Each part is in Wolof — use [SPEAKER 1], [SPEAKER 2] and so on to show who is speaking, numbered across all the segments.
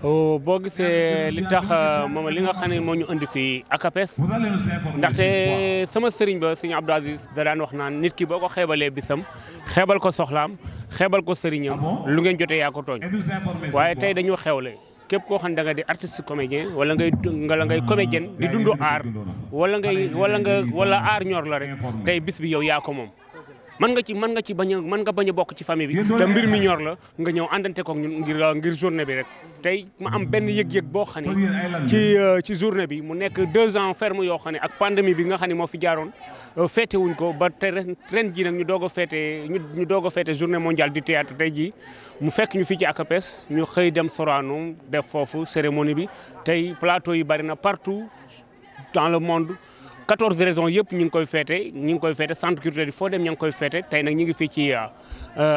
[SPEAKER 1] boo gisee li tax moom li nga xam ne moo ñu indi fii akapes ndaxte sama sëriñ ba sëriñ Abdou Aziz da daan wax naan nit ki boo ko xeebalee bisam xeebal ko soxlaam xeebal ko sëriñam lu ngeen jotee yaa ko tooñ waaye tey dañoo xewle képp koo xam ne da nga di artiste comédien wala ngay comédienne di dundu aar wala aar ñor la rek tey bis bi yow yaa ko moom. mën nga bañ a bokk ci famille bi te mbir mi ñor la nga ñëw àndante koog ñun ngir journée bi rek tey ma am benn yëg-yëg boo xam ne ci journée bi mu nekk 2 ans ferme yoo xam ne ak pandémie bi nga xam ne moo fi jaaroon féete wuñ ko ba te ren jii nag ñu doog a féete journée mondiale du théâtre tey jii mu fekk ñu fii ci akapes ñu xëy dem Sorano def foofu cérémonie bi tey plateau yi bari na partout dans le monde 14 régions yëpp ñu ngi koy féete centre culturel foo dem ña ngi koy féete tey nag ñu ngi fii ci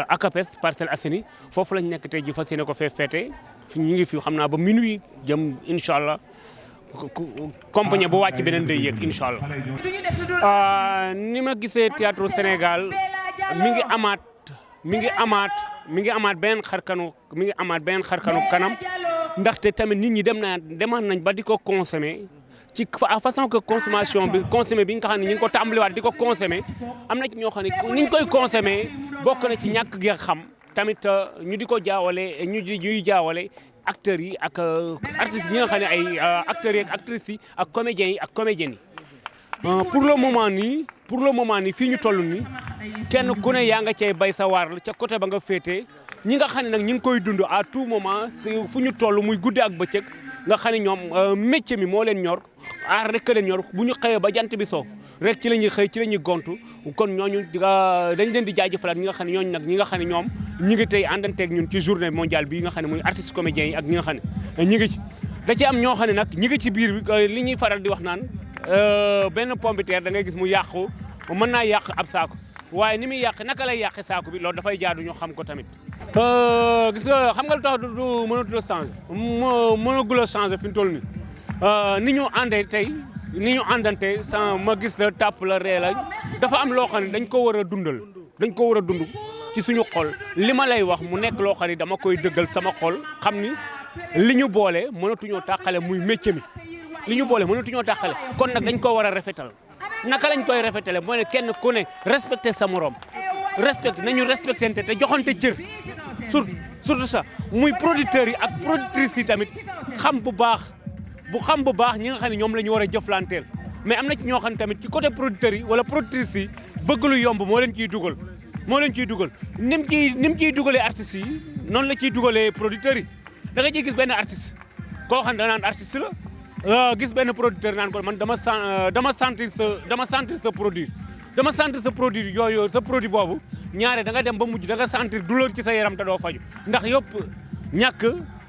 [SPEAKER 1] akapes Parcelles Assainies foofu lañ nekk tey ji fas yéene ko fee féete ñu ngi fi xam naa ba minuit jëm incha allah compagnie bu wàcc beneen day yëg incha allah. ni ma gisee théâtre Sénégal mi ngi amaat beneen xarkanu kanam ndaxte tamit nit ñi demaat nañ ba di ko consommer. ci façon que consommé bi nga xam ne ñu ngi ko tàmbaliwaat di ko consommé am na ci ñoo xam ne ni ñu koy consommé bokk na ci ñàkk gi xam tamit ñu di ko jaawale ñuy jaawale acteurs yi ak artistes ñi nga xam ne ay acteurs yi ak actrices yi ak comédiens yi ak comédiennes yi. pour le moment nii fii ñu toll nii kenn ku ne yaa nga cay bay sa waar ca côté ba nga féetee ñi nga xam ne nag ñu ngi koy dund à tout moment fu ñu toll muy guddi ak bëccëg nga xam ne ñoom métier mi moo leen ñor. aar rek leen ñor bu ñu xëyee ba jant bi so rek ci la ñuy xëy ci la ñuy gontu kon ñooñu dañ leen di jaajëfalaat ñi nga xam ne ñoom ñi ngi tey àndanteeg ñun ci journée mondiale bi nga xam ne muy artistes comédiens yi ak ñi nga xam ne ñi ngi ci da ci am ñoo xam ne nag ñi ngi ci biir bi li ñuy faral di wax naan benn pomme de terre da ngay gis mu yàqu mën naa yàq ab saako waaye ni muy yàq naka lay yàqe saako bi loolu dafay jaadu ñu xam ko tamit gis nga xam nga lu tax du mënatul a changé mënagul a changé fi mu toll nii ni ñu àndee tey ni ñu àndante sans ma gis la tàpp la ree la dafa am loo xam ne dañ ko war a dund ci suñu xol li ma lay wax mu nekk loo xam ne dama koy dëggal sama xol xam ni li ñu boole mënatuñoo tàqale muy métier mi li ñu boole mënatuñoo tàqale kon nag dañ ko war a rafetal naka lañ koy rafetale mooy ne kenn ku ne respecté sa morom nañu respecté te joxante cër surtout ça muy producteurs yi ak productrices yi tamit xam bu baax ñi nga xam ne ñoom la ñu war a jëflanteel mais am na ci ñoo xam ne tamit ci côté producteurs yi wala productrices yi bëgg lu yomb moo leen ciy dugal ni mu ciy dugalee artistes yi noonu la ciy dugalee producteurs yi da nga ciy gis benn artiste koo xam ne danaan artiste la gis benn producteur naan ko man dama sentir sa produit yooyu sa produit boobu ñaare da nga dem ba mujj da nga sentir douleur ci sa yaram te doo faju ndax yëpp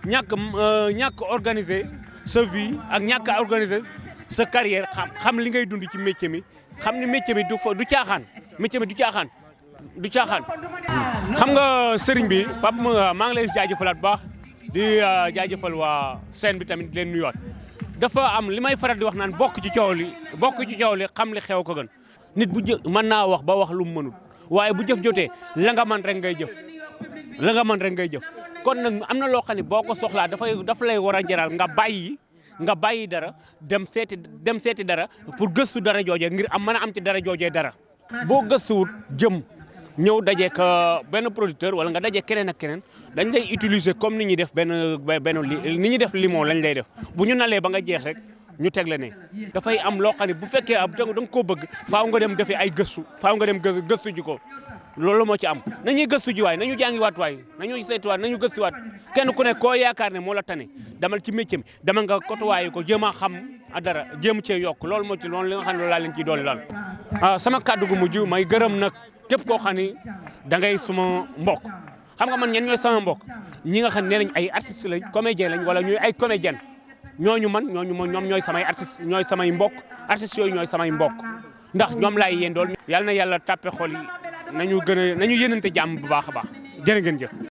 [SPEAKER 1] ñàkk organisé sa vie ak ñàkk a organiser sa carrière xam li ngay dund ci métier mi xam ni métier mi du caaxaan xam nga sëriñ bi Pape maa ngi lay jaajëfalaat bu baax di jaajëfal waa scène bi tamit di leen nuyuwaat dafa am li may faral di wax naan bokk ci coow li xam li xew ko gën nit bu mën naa wax ba wax lu mu mënul waaye bu jëf jotee la nga mën rek ngay jëf kon nag am na loo xam ne boo ko soxlaa dafa lay war a jaral nga bàyyi dara dem seeti dara pour gëstu dara joojee ngir mën a am ci dara joojee dara boo gëstuwut jëm ñëw dajeek benn producteur wala nga dajeek keneen ak keneen dañ lay utiliser comme ni ñuy def ni ñuy def limon lañ lay def bu ñu nalee ba nga jeex rek ñu teg la ne dafay am loo xam ne bu fekkee da nga koo bëgg faaw nga dem defee ay gëstu faaw nga dem gëstu ji ko loolu moo ci am nañuy gëstu ji waay nañu jàngiwaat waay nañu saytuwaat nañu gëstuwaat kenn ku ne koo yaakaar ne moo la tane damal ci métier mi dama nga kotuwaayu ko jéem a xam dara jéem cee yokk loolu moo ci loolu li nga xam ne loolu laa leen ciy doole daal sama kàddu gu mujj may gërëm nag képp koo xam ne da ngay suma mbokk xam nga man ñen ñooy sama mbokk ñi nga xam ne nee nañ ay artistes lañ comédien lañ wala ñuy ay comédienne ñoom ñooy samay artistes ñooy samay mbokk artistes yooyu ñooy samay mbokk ndax ñoom laay yendool yàlla na yàlla tàppe xol yi nañu yéenante jàmm bu baax a baax jërë ngeen jëf